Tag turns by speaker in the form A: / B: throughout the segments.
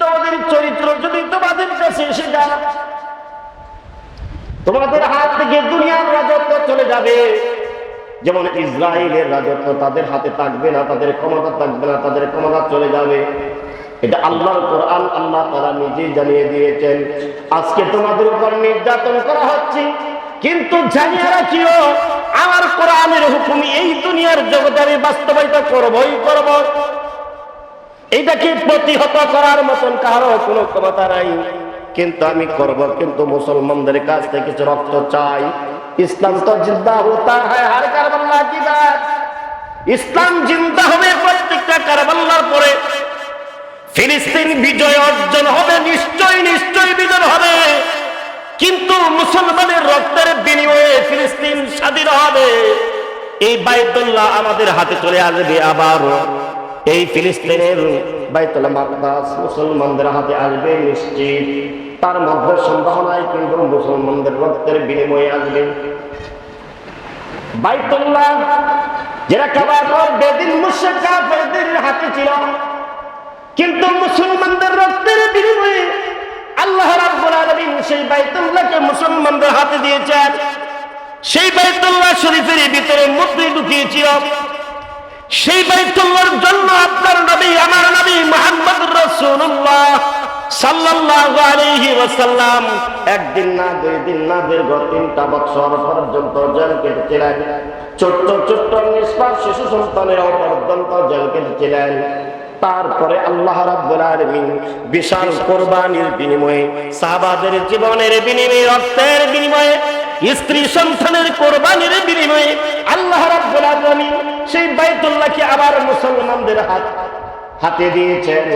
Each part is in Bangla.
A: তোমাদের চরিত্র যদি তোমাদের কাছে এসে যায়, তোমাদের হাত থেকে দুনিয়ার রাজত্ব চলে যাবে। যেমন ইসরায়েলের রাজত্ব তাদের হাতে থাকবে না, তাদের ক্ষমতা থাকবে না, তাদের ক্ষমতা চলে যাবে। এটা আল্লাহর কোরআন, আল্লাহ তাআলা নিজেই জানিয়ে দিয়েছেন। আজকে তোমাদের উপর নির্যাতন করা হচ্ছে, কিন্তু জানিয়ে রাখিও আমার কোরআনের হুকুম এই দুনিয়ার জগতে আমি বাস্তবায়িত করবই করব। এইটাকে প্রতিহত করার মতন কারো কোনো ক্ষমতা নাই, কিন্তু আমি করব। কিন্তু মুসলমানদের কাছ থেকে কিছু রক্ত চাই। ইসলাম তো জিন্দা হতা হয় হর কারবাল্লা কি বাত। ইসলাম জিন্দা হবে প্রত্যেকটা কারবাল্লার পরে। ফিলিস্তিন বিজয় অর্জন হবে, নিশ্চয় নিশ্চয় বিজয় হবে, কিন্তু মুসলমানের রক্তের বিনিময়ে ফিলিস্তিন স্বাধীন হবে। এই বাইতুল্লাহ আমাদের হাতে চলে আসবে আবার। এই ফিলিস্তিনের বাইতুল মাকদাস মুসলমানদের হাতে আসবে নিশ্চিত। তার মধ্যে সন্দেহ নাই, কিন্তু মুসলমানদের রক্তের বিনিময়ে আসবে। বাইতুল্লাহ যেটা কাবা বেদিন মুশরিক কাফেরদের হাতে ছিল, কিন্তু মুসলমানদের রক্তের বিনিময়ে আল্লাহ রাব্বুল আলামিন সেই বাইতুল্লাহকে মুসলমানদের হাতে দিয়েছেন। সেই বাইতুল্লাহ শরীফের ভিতরে মুদ্রা ঢুকিয়েছিল। সেই বাইতুল্লাহর জন্য আপনার নবী, আমার নবী মুহাম্মদুর রাসূলুল্লাহ সাল্লাল্লাহু আলাইহি ওয়াসাল্লাম একদিন না, দুই দিন না, দীর্ঘ 3টা বছর পর্যন্ত জেল কেটেছিলেন। ছোট্ট ছোট্ট নিষ্পাপ শিশু সন্তানের পর্যন্ত জেল কেটেছিলেন। তারপরে আল্লাহ রাব্বুল আলামিন বিশাল কোরবানির বিনিময়ে, সাহাবাদের জীবনের বিনিময়ে, রক্তের বিনিময়ে, স্ত্রী সন্তানের কোরবানির বিনিময়ে আল্লাহ রাব্বুল আলামিন সেই বাইতুল্লাহকে আবার মুসলমানদের হাতে দিয়েছেন।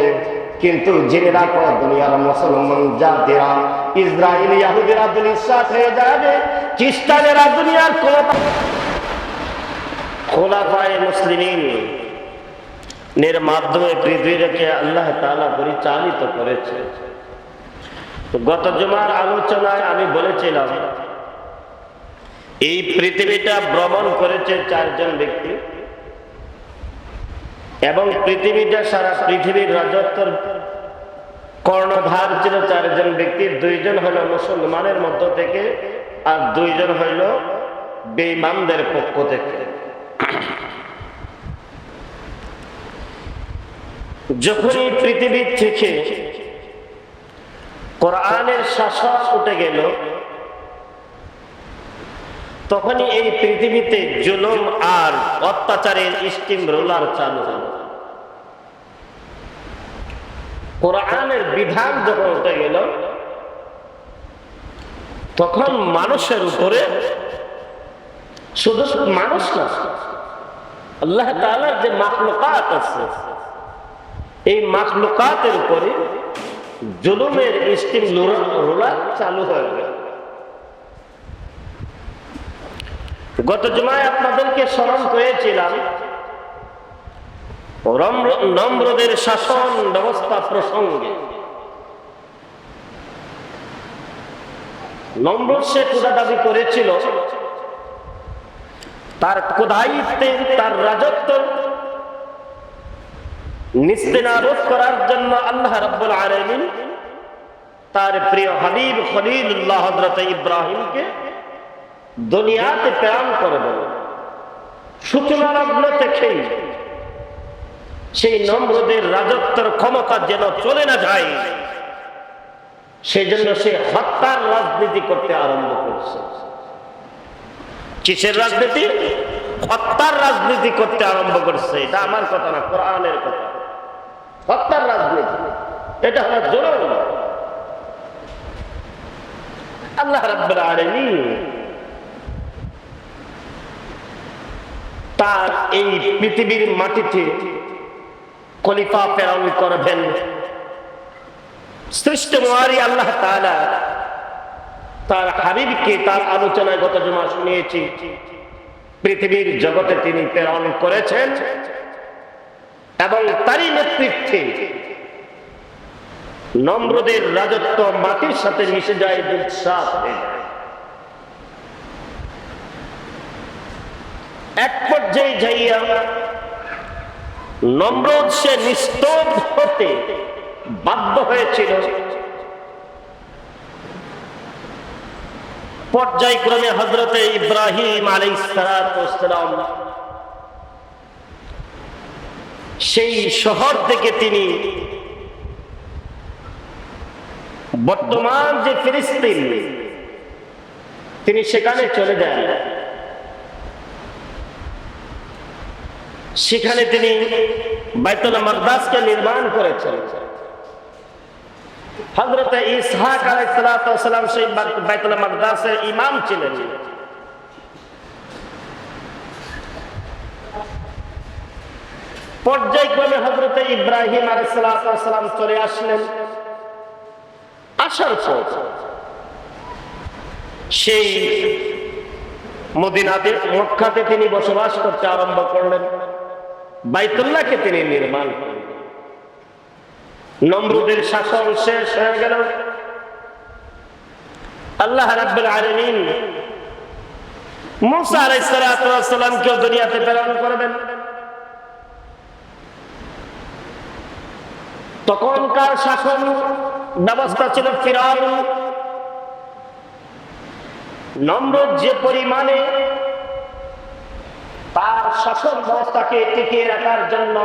A: কিন্তু জেনে রাখো, দুনিয়ার মুসলমান জাতিরা, ইসরায়েলি ইহুদিরা দুনিয়ার হয়ে যাবে, খ্রিস্টানেরা দুনিয়ার খোলাফায়ে মুসলিমিন এর মাধ্যমে পৃথিবীকে আল্লাহ তাআলা পরিচালিত করেছে। গত জুমার আলোচনায় আমি বলেছিলাম, এই পৃথিবীটা ভ্রমণ করেছে 4 জন ব্যক্তি, এবং পৃথিবীটা সারা পৃথিবীর রাজত্বের কর্ণধার ছিল 4 জন ব্যক্তি। 2 জন হলো মুসলমানের মধ্য থেকে, আর 2 জন হইল বেঈমানদের পক্ষ থেকে। যখনই পৃথিবীর থেকে কোরআনের শাসন উঠে গেল, তখনই এই পৃথিবীতে জুলুম আর অত্যাচারের স্টিম রোলার চালু হল। কোরআনের বিধান যখন উঠে গেল, তখন মানুষের উপরে, শুধু মানুষ না, আল্লাহ তাআলার যে মাখলুকাত আছে, এই মাখলুকাতের উপরে জুলুমের স্টিম রোলার চালু হয়ে গেল। গত জুমায় আপনাদেরকে স্মরণ করেছিলাম নমরুদের শাসন ব্যবস্থা প্রসঙ্গে। নমরুদ সে খোদা দাবি করেছিল, তার খোদাইতে, তার রাজত্ব নিস্তেনাবুদ করার জন্য আল্লাহ রাব্বুল আলামিন তার প্রিয় হাবিব খলিলুল্লাহ হযরত ইব্রাহিমকে দুনিয়াতে প্রেরণ করে দেন। সূচনা লগ্ন থেকেই সেই নমরুদের রাজত্বের ক্ষমতা যেন চলে না যায়, সেই জন্য সে হত্যার রাজনীতি করতে আরম্ভ করছে। কিসের রাজনীতি? হত্যার রাজনীতি করতে আরম্ভ করছে। এটা আমার কথা না, কোরআনের কথা। হত্যার রাজনীতি, এটা হলো জুলুম। আল্লাহ রাব্বুল আলামিন তার এই পৃথিবীর মাটিতে খলিফা প্রেরণ করবেন। সৃষ্টিময় আল্লাহ তাআলা তার হাবিবকে, তার আলোচনায় গত জুমা শুনিয়েছি, পৃথিবীর জগতে তিনি প্রেরণ করেছেন, এবং তারই নেতৃত্বে নমরুদের রাজত্ব মাটির সাথে মিশে যায়, দুঃসাপ হয়ে যায়। এক পর্যায়ে যাইয়া নমরুদ সে নিস্তব্ধ হতে বাধ্য হয়েছিল। পর্যায়ক্রমে হযরতে ইব্রাহিম আলাইহিস সালাম সেই শহর থেকে তিনি বর্তমান যে ফিলিস্তিন তিনি সেখানে চলে যান। সেখানে তিনি বাইতুল মাকদাসকে নির্মাণ করেছেন। হযরত ইসহাক আলাইহিস সালাম সেই বাইতুল মাকদাসের ইমাম ছিলেন। পর্যায়ক্রমে হযরত ইব্রাহিম আলাইহিস সালাম চলে আসলেন। আসার পর সেই মদিনাতে মক্কাতে তিনি বসবাস করতে আরম্ভ করলেন। বাইতুল্লাহকে তিনি নির্মাণ করলেন। নমরুদের শাসন শেষ হয়ে গেল। আল্লাহ রাব্বুল আলামিন মুসা আলাইহিস সালামকে দুনিয়াতে প্রেরণ করবেন। তখনকার শাসন ব্যবস্থা ছিল ফিরআউন। নমরুদ যে পরিমাণে তার শাসন ব্যবস্থাকে টিকিয়ে রাখার জন্য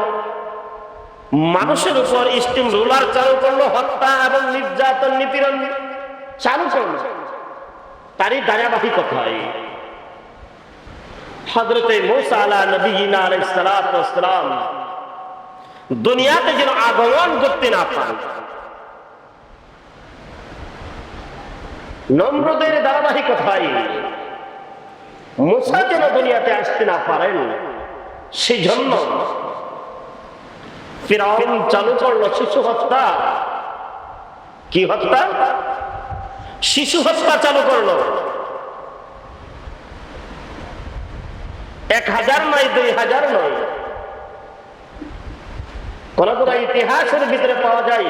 A: মানুষের উপর স্টিম রুলার চালু করলো, হত্যা এবং নির্যাতন নিপীড়ন চালু করলো, তারই ধারাবাহিকতায় হযরতে মুসা আলা নবিয়িনা আলাইহিস সালাম দুনিয়াতে যেন আগমন করতে না পান, নমরুদের ধারাবাহিকতায় মুসা যেন দুনিয়াতে আসতে না পারেন, সেই জন্য ফিরআউন চালু করলো শিশু হত্যা। কি হত্যা? শিশু হত্যা চালু করলো। 1000 নয়, 2000 নয়, কোন কোন ইতিহাসের ভিতরে পাওয়া যায়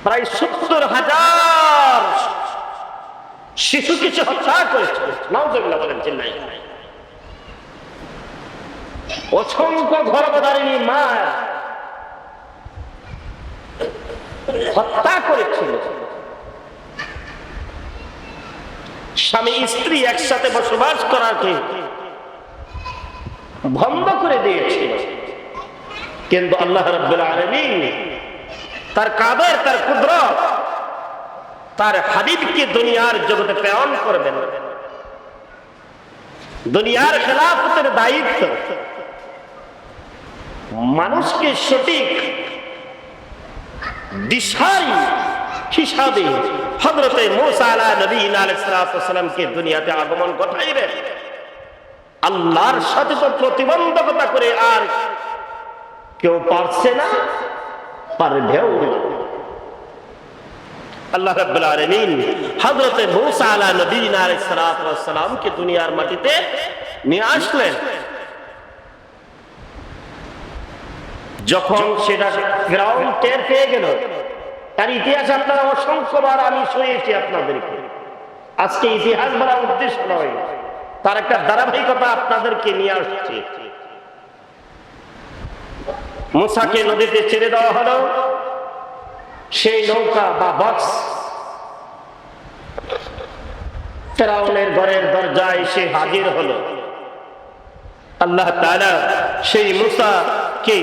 A: প্রায় 70,000 শিশু কিছু হত্যা করেছে। নাউজুবিল্লাহ বলেন চিল্লাই। অসংখ্য গর্ভধারিণী মা হত্যা করেছিল। স্বামী স্ত্রী একসাথে বসবাস করাকে বন্ধ করে দিয়েছিল। কিন্তু আল্লাহ রাব্বুল আলামিন তার কাদের, তার কুদরত, তার হাবিবকে দুনিয়ার জগতে প্রেরণ করবেন। দুনিয়ার খেলাফতের দায়িত্ব মানুষকে সঠিক দিশারি হিসাবে হযরতে মুসা আলা নবিয়িনা আলাইহিস সালামকে দুনিয়াতে আগমন ঘটাইবেন। আল্লাহর সাথে তো প্রতিবন্ধকতা করে আর কেউ পারছে না, পারবেও না। আল্লাহ রাব্বুল আলামিন হযরতে মুসা আলা নবিয়িনা আলাইহিস সালামকে দুনিয়ার মাটিতে নিয়ে আসলেন। যখন সেটা ফিরআউন টের পেয়ে গেল, তার ইতিহাস আপনারা অসংখ্যবার আমি শুনিয়েছি আপনাদেরকে। আজকে ইতিহাস বলার উদ্দেশ্য নয়, তার একটা ধারাবাহিকতা আপনাদেরকে নিয়ে আসছে। মুসাকে নদীতে ছেড়ে দেওয়া হলো। সেই নৌকা বা বক্স ফিরআউনের ঘরের দরজায় এসে হাজির হলো। আল্লাহ তাআলা সেই মুসাকে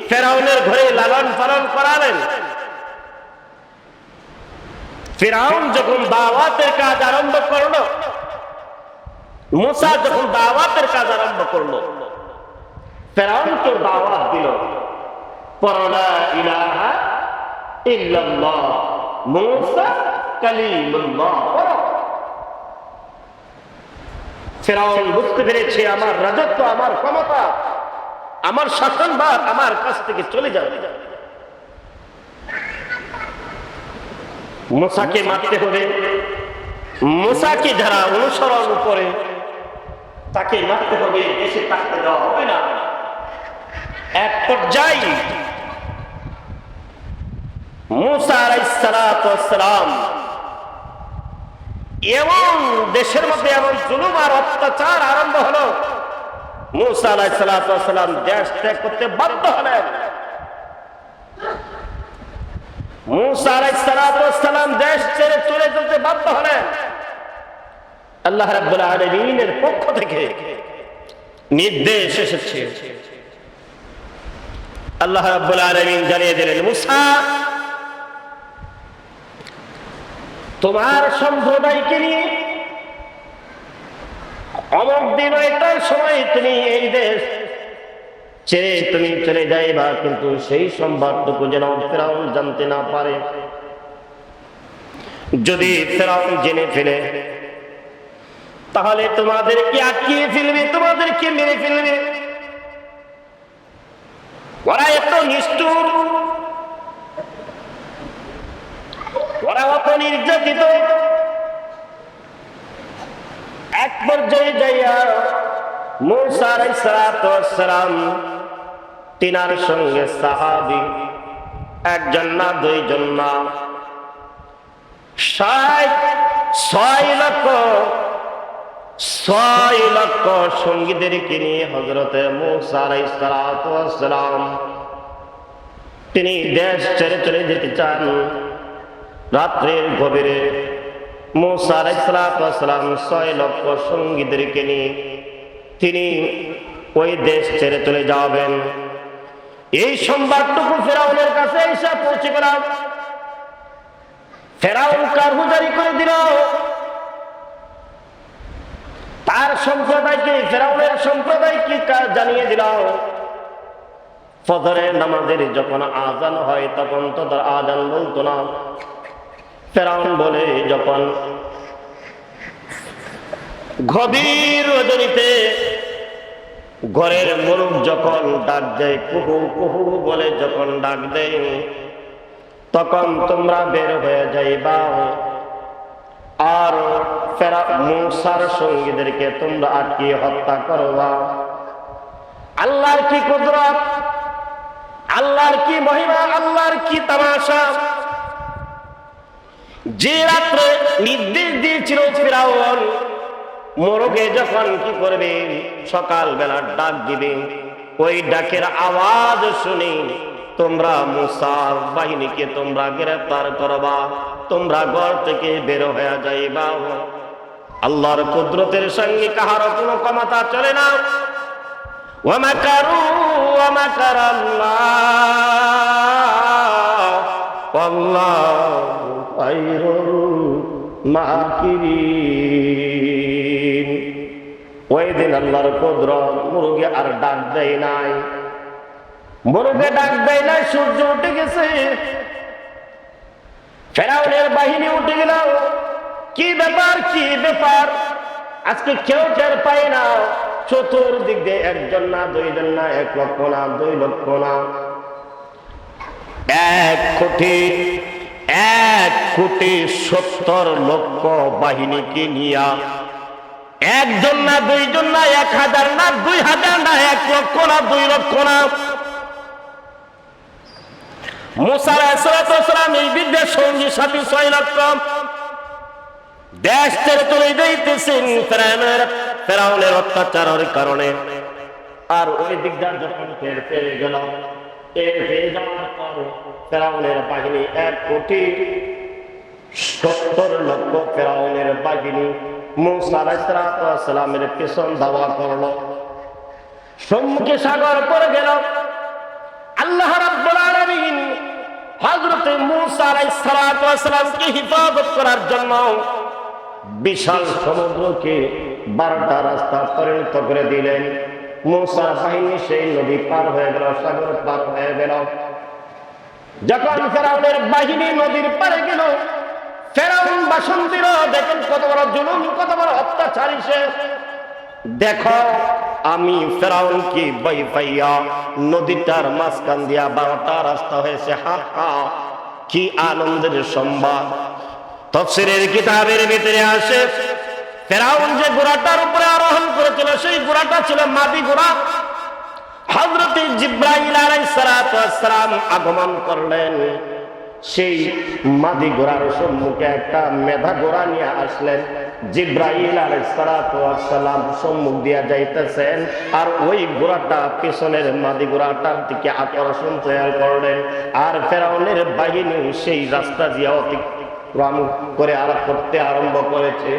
A: ফিরআউনের ঘরে লালন পালন করালেন। ফিরআউন যখন দাওয়াতের কাজ আরম্ভ করলো, মুসা যখন দাওয়াতের কাজ আরম্ভ করলো, ফিরআউনকে দাওয়াত দিল, লা ইলাহা ইল্লাল্লাহ মুসা কালিমুল্লাহ। ফিরআউন বুঝতে পেরেছে আমার রাজত্ব, আমার ক্ষমতা, আমার শাসনভার আমার কাছ থেকে চলে যাবে। মুসাকে মারতে হবে। মুসাকে যারা অনুসরণ করে তাকে মারতে হবে, দেশে থাকতে দেওয়া হবে না। এক পর্যায়ে মুসা আলাইহিস সালাম এমন দেশের মধ্যে এমন জুলুম আর অত্যাচার আরম্ভ হলো, মুসা আলাইহিস সালাম দেশ ত্যাগ করতে বাধ্য হলেন। মুসা আলাইহিস সালাম দেশ ছেড়ে চলে যেতে বাধ্য হলেন। আল্লাহ রাব্বুল আলামিনের পক্ষ থেকে নির্দেশ এসেছে। আল্লাহ রাব্বুল আলামিন জানিয়ে দিলেন, মুসা তোমার সম্প্রদায়কে নিয়ে অমুক দিন এটার সময় তুমি এই দেশ ছেড়ে তুমি চলে যাইবা, কিন্তু সেই সংবাদটুকু যেন ফেরাউন জানতে না পারে। যদি ফেরাউন জেনে ফেলে তাহলে তোমাদেরকে আটকিয়ে ফেলবে, তোমাদেরকে মেরে ফেলবে। ওরা এত নিষ্ঠুর, ওরা অত নির্যাতিত। এক পর্যায়ে যাইয়া মুসা আলাইহিস সালাম তিনার সঙ্গে সাহাবী, একজন না দুইজন না, ৬ লক্ষ সঙ্গীদেরকে নিয়ে হযরতে মুসা আলাইহিস সালাম তিনি দেশ ছেড়ে চলে যেতে চান। রাত্রের গভীরে মুসা আলাইহিস সালাম ৬ লক্ষ সঙ্গীদেরকে নিয়ে তিনি ওই দেশ ছেড়ে চলে যাবেন। এই সংবাদটুকু ফেরাউনের কাছে এসে পৌঁছে গেল। ফেরাউন কারগুজারি করে দিল তার সম্প্রদায়কে, ফেরাউনের সম্প্রদায়কে জানিয়ে দিল, ফজরের নামাজের যখন আযান হয় তখন তো তার আযান বলতো না। ফেরাউন বলে, যখন গভীর রজনীতে ঘরের মুরুখ যখন ডাক দেয়, কুহু কুহু বলে যখন ডাক দেয়, তখন তোমরা বের হয়ে যাইবা আর মুসার সঙ্গীদেরকে তোমরা আটকিয়ে হত্যা করবা। আল্লাহর কি কুদরত, আল্লাহর কি মহিমা, আল্লাহর কি তামাশা! যে রাত্রে নির্দেশ দিয়েছিল ফিরাউন মোরগে যখন কি করবে, সকাল বেলা ডাক দিবে, ওই ডাকের আওয়াজ শুনে তোমরা মুসার বাহিনীকে তোমরা গ্রেফতার করবা, তোমরা ঘর থেকে বের হয়ে যাইবা। আল্লাহর কুদরতের সঙ্গে কাহারও কোনো ক্ষমতা চলে না। ওয়া মাকারু ওয়া মাকারাল্লাহ ওয়াল্লাহু খায়রুল মাকিরিন। ওই দিন আল্লাহর কুদরত মুরগে আর ডাক দেয় নাই, মুরগে ডাক দেয় নাই, সূর্য উঠে গেছে, ফেরাউনের বাহিনী উঠে গেল। কি ব্যাপার, কি ব্যাপার! আজকে কেউ টের পায় না। চতুর্দিক দিয়ে একজন না দুইজন না, ১ লক্ষ না ২ লক্ষ না, ১,৭০ লক্ষ বাহিনীকে নিয়া, একজন না দুইজন না, ১,০০০ না ২,০০০ না, ১ লক্ষ না ২ লক্ষ না। মুসা আলাইহিস সালাম এই বিদ্যের সঙ্গী সাথী ৬ লক্ষ দেশ ছেড়ে চলে যাইতেছেন ফেরাউনের অত্যাচারের কারণে। আর ওই দিকদার যখন টের পেয়ে গেল, টের পেয়ে যাওয়ার পর ফেরাউনের বাহিনী ১,৭০ লক্ষ ফেরাউনের বাহিনী মুসা আলাইহিস সালামের পেছন ধাওয়া করলো। সম্মুখে সাগর পড়ে গেল। আল্লাহ রাব্বুল আলামিন হযরত মুসা আলাইহিস সালামকে হিফাজত করার জন্য বিশাল সমুদ্রকে ১২টা রাস্তা পরিণত করে দিলেন। মুসার বাহিনী সেই নদী পার হয়ে গেল, সাগর পার হয়ে গেল। যখন ফেরাউনের বাহিনী নদীর পারে গেল, ফেরাউন ভাষণ দিল, দেখেন কত বড় জুলুম, কত বড় অত্যাচারী সে। দেখো, আমি ফেরাউনকে ভয় পাইয়া নদীটার মাঝখান দিয়া 12টা রাস্তা হয়েছে। হা হা, কি আনন্দের সংবাদ! তাফসীরের কিতাবের ভিতরে আসে, ফেরাউন যে ঘোড়াটার উপরে আরোহণ করেছিল সেই ঘোড়াটা ছিল মাদি ঘোড়া। হযরত জিবরাইল আলাইহিস সালাম আগমন করলেন, সেই মাদি ঘোড়ার সম্মুখে একটা মেধা ঘোড়া নিয়ে আসলেন। জিব্রাইল আলাইহিস সালাতু ওয়াস সালাম সম্মুখ দিয়া যাইতেছেন, আর ওই ঘোড়াটা পেছনের মাদি ঘোড়াটার দিকে আকর্ষণ তৈরি করলেন, আর ফেরাউনের বাহিনী সেই রাস্তা দিয়ে অতিক্রম করে আর করতে আরম্ভ করেছে।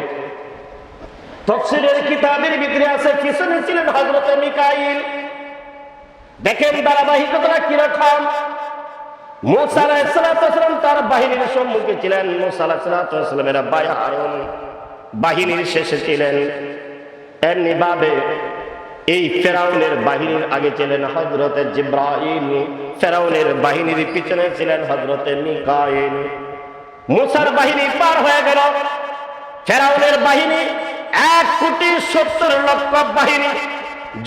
A: তাফসীরের কিতাবের ভিতরে আছে পিছনে ছিলেন হযরত মিকাইল। দেখেন ধারাবাহিকতা কিরকম। মুসা আলাইহিস সালাম তার বাহিনীর সম্মুখে ছিলেন, মুসা আলাইহিস সালামের ভাই হারুন বাহিনীর শেষে ছিলেন। এমনিভাবে এই ফেরাউনের বাহিনীর আগে ছিলেন হযরতে জিব্রাইল, ফেরাউনের বাহিনীর পিছনে ছিলেন হযরতে মিকাইল। মুসার বাহিনী পার হয়ে গেল, ফেরাউনের বাহিনী 1,70,00,000 বাহিনী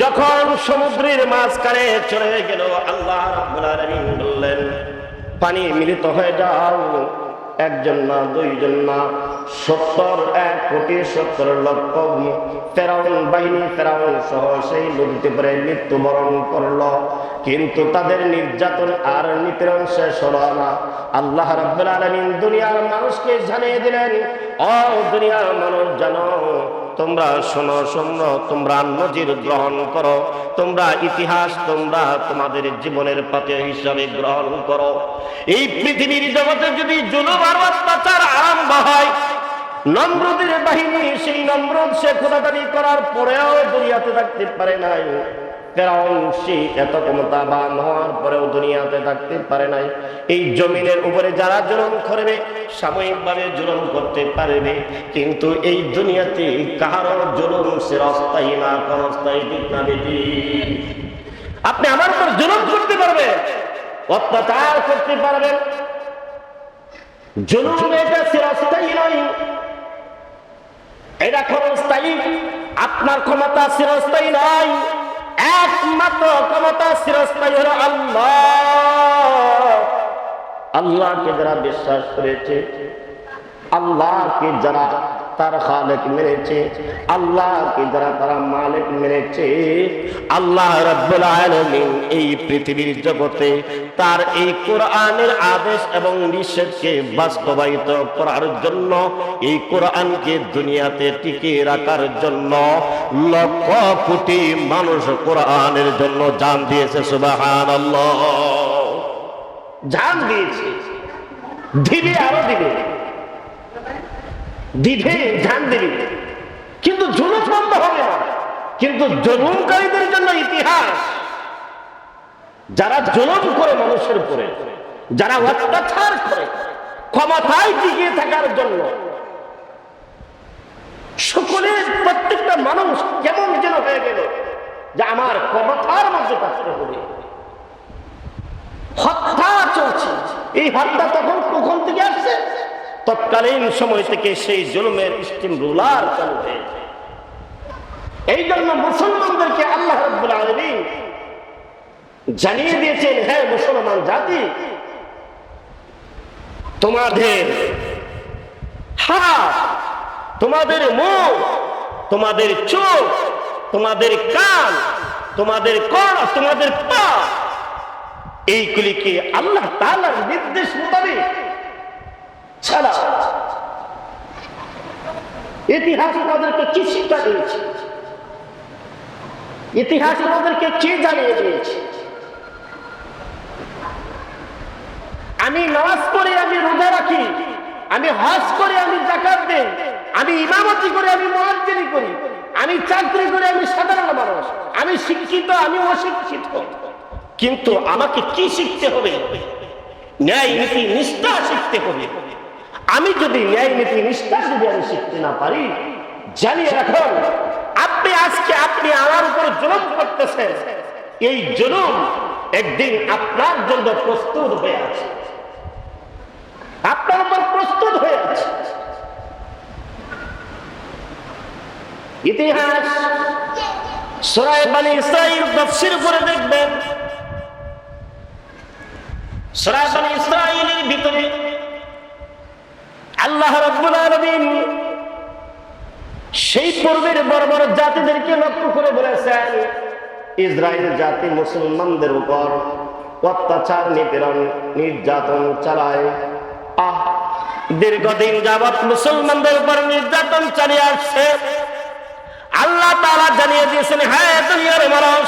A: যখন সমুদ্রের মাঝখানে চলে গেল, আল্লাহ রাব্বুল আলামিন বললেন পানি মিলিত হয়ে যাও, একজন না দুইজন না 1,70,00,000 ফেরাউন বাহিনী, ফেরাউন সহ সেই নদীতে পড়ে মৃত্যুবরণ করলো। কিন্তু তাদের নির্যাতন আর নিপীড়ন শেষ হলো না। আল্লাহ রাব্বুল আলামিন দুনিয়ার মানুষকে জানিয়ে দিলেন, ও দুনিয়ার মানুষ জানো, তোমরা শোনো, তোমরা নজির গ্রহণ করো, তোমরা ইতিহাস তোমরা তোমাদের জীবনের পাথেয় হিসাবে গ্রহণ করো। এই পৃথিবীর জগতে যদি জুলুম আর অত্যাচার আরম্ভ হয়, নমরুদের বাহিনী, সেই নমরুদ সে খোদাদারি করার পরেও দুনিয়াতে থাকতে পারে নাই। ফেরাউন সে এত ক্ষমতাবান হওয়ার পরেও দুনিয়াতে থাকতে পারে নাই। এই জমিনের উপরে যারা জুলুম করবে, সাময়িকভাবে জুলুম করতে পারবে, কিন্তু এই দুনিয়াতে কারো জুলুম চিরস্থায়ী না, ক্ষণস্থায়ী। ঠিক না বেটি? আপনি আমার উপর জুলুম করতে পারবেন, অত্যাচার করতে পারবেন, জুলুম এটা চিরস্থায়ী নয়, এটা ক্ষণস্থায়ী। আপনার ক্ষমতা চিরস্থায়ী নয়, একমাত্র ক্ষমতা চিরস্থায়ী হলো আল্লাহ। আল্লাহকে যারা বিশ্বাস করেছে, আল্লাহকে যারা তার খালেক মেনেছে, আল্লাহকে যারা তারা মালিক মেনেছে, আল্লাহ রাব্বুল আলামিন এই পৃথিবীর জগতে তার এই কোরআনের আদেশ এবং নিষেধকে বাস্তবায়িত করার জন্য, এই কোরআনকে দুনিয়াতে টিকিয়ে রাখার জন্য লক্ষ কোটি মানুষ কোরআনের জন্য জান দিয়েছে। সুবহানাল্লাহ। জান দিয়েছে, দিবে, আরো দিবে, দিবে, জান দিবে, কিন্তু জুলুম বন্ধ হবে না। কিন্তু জুলুমকারীদের জন্য ইতিহাস, যারা জুলুম করে মানুষের উপরে, যারা অত্যাচার করে ক্ষমতায় টিকে থাকার জন্য, সকলের প্রত্যেকটা মানুষ কেমন যেন হয়ে গেল যে আমার ক্ষমতার মধ্যে থাকতে হবে। হত্যা চলছে, এই হত্যা তখন কখন থেকে আসছে? তৎকালীন সময় থেকে সেই জুলুমের স্টিম রুলার চালু হয়েছে। এই জন্য মুসলমানদেরকে আল্লাহ রাব্বুল আলামিন জানিয়ে দিয়েছেন, হ্যাঁ মুসলমান জাতি, তোমাদের হাত, তোমাদের মুখ, তোমাদের চোখ, তোমাদের কান, তোমাদের কড়া, তোমাদের পা, এইগুলিকে আল্লাহ তাআলার নির্দেশ মোতাবেক ছাড়া ইতিহাস আমাদেরকে কি শিক্ষা দিয়েছে? ইতিহাস আমাদেরকে কে জানিয়ে দিয়েছে? আমি নামাজ পড়ি, আমি রোজা রাখি, আমি হজ করি, আমি যাকাত দেই, আমি ইমামতি করি, আমি মুয়াজ্জিনি করি, আমি চাকরি করি, আমি সাধারণ মানুষ, আমি শিক্ষিত, আমি অশিক্ষিত, কিন্তু আমাকে কি শিখতে হবে? ন্যায় নীতি নিষ্ঠা শিখতে হবে। আমি যদি ন্যায় নীতি নিষ্ঠা যদি আমি শিখতে না পারি, জানিয়ে রাখুন, আপনি আজকে আপনি আমার উপর জুলুম করতেছেন, এই জুলুম একদিন আপনার জন্য প্রস্তুত হয়ে আছে, আপনার উপর প্রস্তুত হয়ে আছে। ইতিহাস সূরা বনী ইসরাঈল তাফসীর করে দেখবেন, সূরা বনী ইসরাঈলের ভিতরে আল্লাহ রাব্বুল আলামিন সেই পূর্বের বড় বড় জাতিদেরকে লক্ষ্য করে বলেছেন, ইসরায়েল জাতি মুসলমানদের উপর অত্যাচার, নিপীড়ন, নির্যাতন চালায়। দীর্ঘদিন যাবৎ মুসলমানদের উপর নির্যাতন চালিয়ে আসছে। আল্লাহ তাআলা জানিয়ে দিয়েছেন, হ্যাঁ দুনিয়ার মানুষ,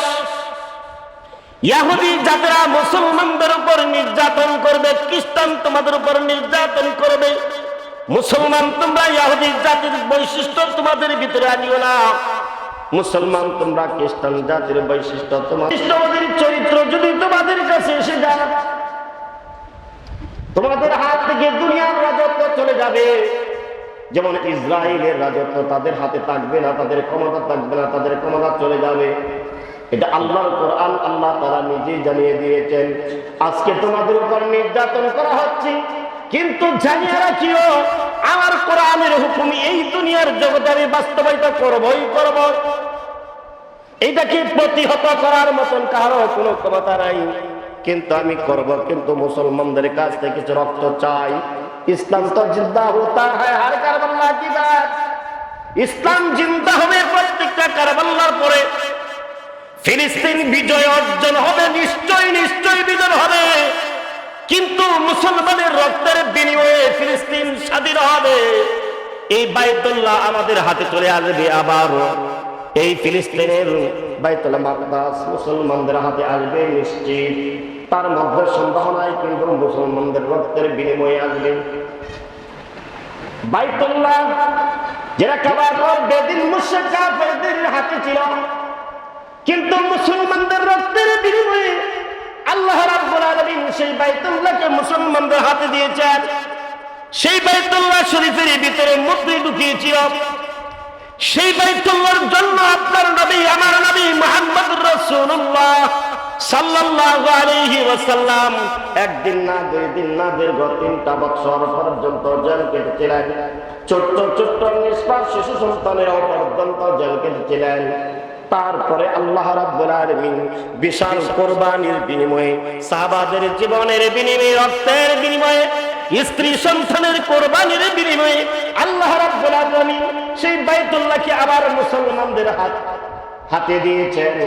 A: ইহুদি জাতিরা মুসলমানদের উপর নির্যাতন করবে, খ্রিস্টান তোমাদের উপর নির্যাতন করবে। মুসলমান তোমরা ইহুদি জাতির বৈশিষ্ট্য তোমাদের ভিতরে আনিও না। মুসলমান তোমরা খ্রিস্টান জাতির বৈশিষ্ট্য তোমাদের চরিত্র যদি তোমাদের কাছে এসে যায়, তোমাদের হাত থেকে দুনিয়ার রাজত্ব চলে যাবে। যেমন ইসরায়েলের রাজত্ব তাদের হাতে থাকবে না, তাদের ক্ষমতা থাকবে না, তাদের ক্ষমতা চলে যাবে। এটা আল্লাহর কোরআন, আল্লাহ তাআলা নিজেই জানিয়ে দিয়েছেন। আজকে তোমাদের উপর নির্যাতন করা হচ্ছে, কিন্তু জানিয়ে রাখিও আমার কোরআনের হুকুম এই দুনিয়ার জগতে আমি বাস্তবায়িত করবই করব। এইটাকে প্রতিহত করার মতন কারো কোনো ক্ষমতা নাই, কিন্তু আমি করব। কিন্তু মুসলমানদের কাছ থেকে কিছু রক্ত চাই। ইসলাম তো জিন্দা হতা হ্যায় হর কারবাল্লাহ কি বাত। ইসলাম জিন্দা হবে প্রত্যেকটা কারবাল্লার পরে। ফিলিস্তিন বিজয় অর্জন হবে, নিশ্চয়ই নিশ্চয়ই বিজয় হবে, কিন্তু মুসলমানের রক্তের বিনিময়ে ফিলিস্তিন স্বাধীন হবে। এই বাইতুল্লাহ আমাদের হাতে চলে আসবে আবার। এই ফিলিস্তিনের বাইতুল মাকদাস মুসলমানদের হাতে আসবে নিশ্চিত। তার মধ্যে সন্দেহ নাই, কিন্তু মুসলমানদের রক্তের বিনিময়ে আসবে। বাইতুল্লাহ যেটা কাবার বেদিন মুশরিক কাফেরদের হাতে ছিল, কিন্তু মুসলমানদের রক্তের বিনিময়ে আল্লাহ রাব্বুল আলামিন সেই বাইতুল্লাহকে মুসলমানদের হাতে দিয়েছেন। সেই বাইতুল্লাহ শরীফের ভিতরে মুদ্রা ঢুকিয়েছিল। সেই বাইতুল্লাহর জন্য আপনার নবী, আমার নবী মুহাম্মদুর রাসূলুল্লাহ সাল্লাল্লাহু আলাইহি ওয়াসাল্লাম একদিন না, দুই দিন না, দীর্ঘ 3টা বছর পর্যন্ত জেল কেটেছিলেন। ছোট্ট ছোট্ট নিষ্পাপ শিশু সন্তানেরাও পর্যন্ত জেল কেটেছিলেন। তারপরে আল্লাহ রাব্বুল আলামিন বিশাল কোরবানির বিনিময়ে, সাহাবাদের জীবনের বিনিময়ে, রক্তের বিনিময়ে, স্ত্রী সন্তানের কোরবানির বিনিময়ে আল্লাহ রাব্বুল আলামিন সেই বাইতুল্লাহকে আবার মুসলমানদের হাতে দিয়েছেন।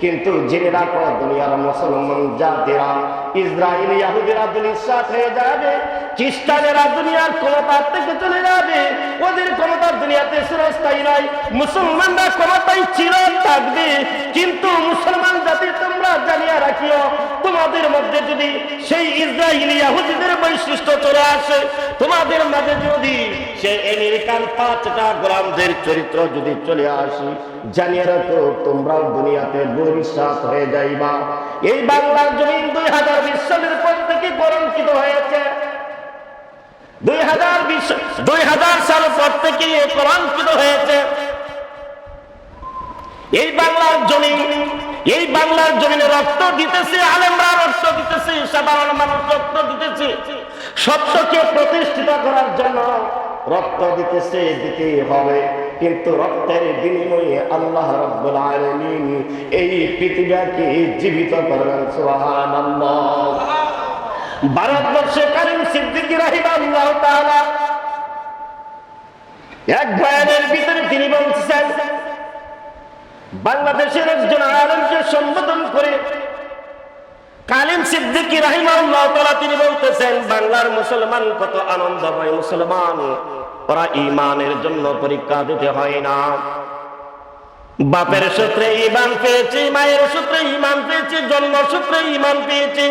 A: কিন্তু জেনে রাখো, দুনিয়ার মুসলমান জাতিরা, ইসরায়েল ইহুদিরা দুনিয়ার সাথে হয়ে যাবে, খ্রিস্টানেরা দুনিয়ার ক্ষমতা থেকে চলে যাবে। ওদের ক্ষমতা দুনিয়াতে চিরস্থায়ী নয়, মুসলমানরা ক্ষমতায় চির থাকবে। কিন্তু মুসলমান জাতি তোমরা জানিয়ে রাখিও, তোমাদের মধ্যে যদি সেই ইসরায়েল ইহুদিদের বৈশিষ্ট্য চলে আসে, তোমাদের মাঝে যদি সেই আমেরিকান 5টা গোলামদের চরিত্র যদি চলে আসে, জানিয়ে রাখো তোমরাও দুনিয়াতে বহিষ্কার হয়ে যাইবা। এই বাংলার জমিন 2020 সালের পর থেকে কলঙ্কিত হয়েছে। 2000 সাল পর থেকে কলঙ্কিত হয়েছে। এই বাংলার জমিনে রক্ত দিতেছে, আলেমরা রক্ত দিতেছে, সাধারণ মানুষ রক্ত দিতেছে। সত্যকে প্রতিষ্ঠিত করার জন্য রক্ত দিতেছে, দিতে হবে। কিন্তু রক্তের বিনিময়ে আল্লাহ রাব্বুল আলামিন এই পৃথিবীকে জীবিত করবেন। সুবহানাল্লাহ। ভারতবর্ষে কারীম সিদ্দিকী রাহিমাহুল্লাহ তাআলা এক বয়ানের ভিতরে তিনি বলছেন, বাংলাদেশের একজন আলেমকে সম্বোধন করে কারীম সিদ্দিকী রাহিমাহুল্লাহ তাআলা তিনি বলতেছেন, বাংলার মুসলমান কত আনন্দময় মুসলমান, ওরা ঈমানের জন্য পরীক্ষা দিতে হয় না। বাপের সূত্রে ঈমান পেয়েছে, মায়ের সূত্রে ঈমান পেয়েছে, জন্ম সূত্রে ঈমান পেয়েছে,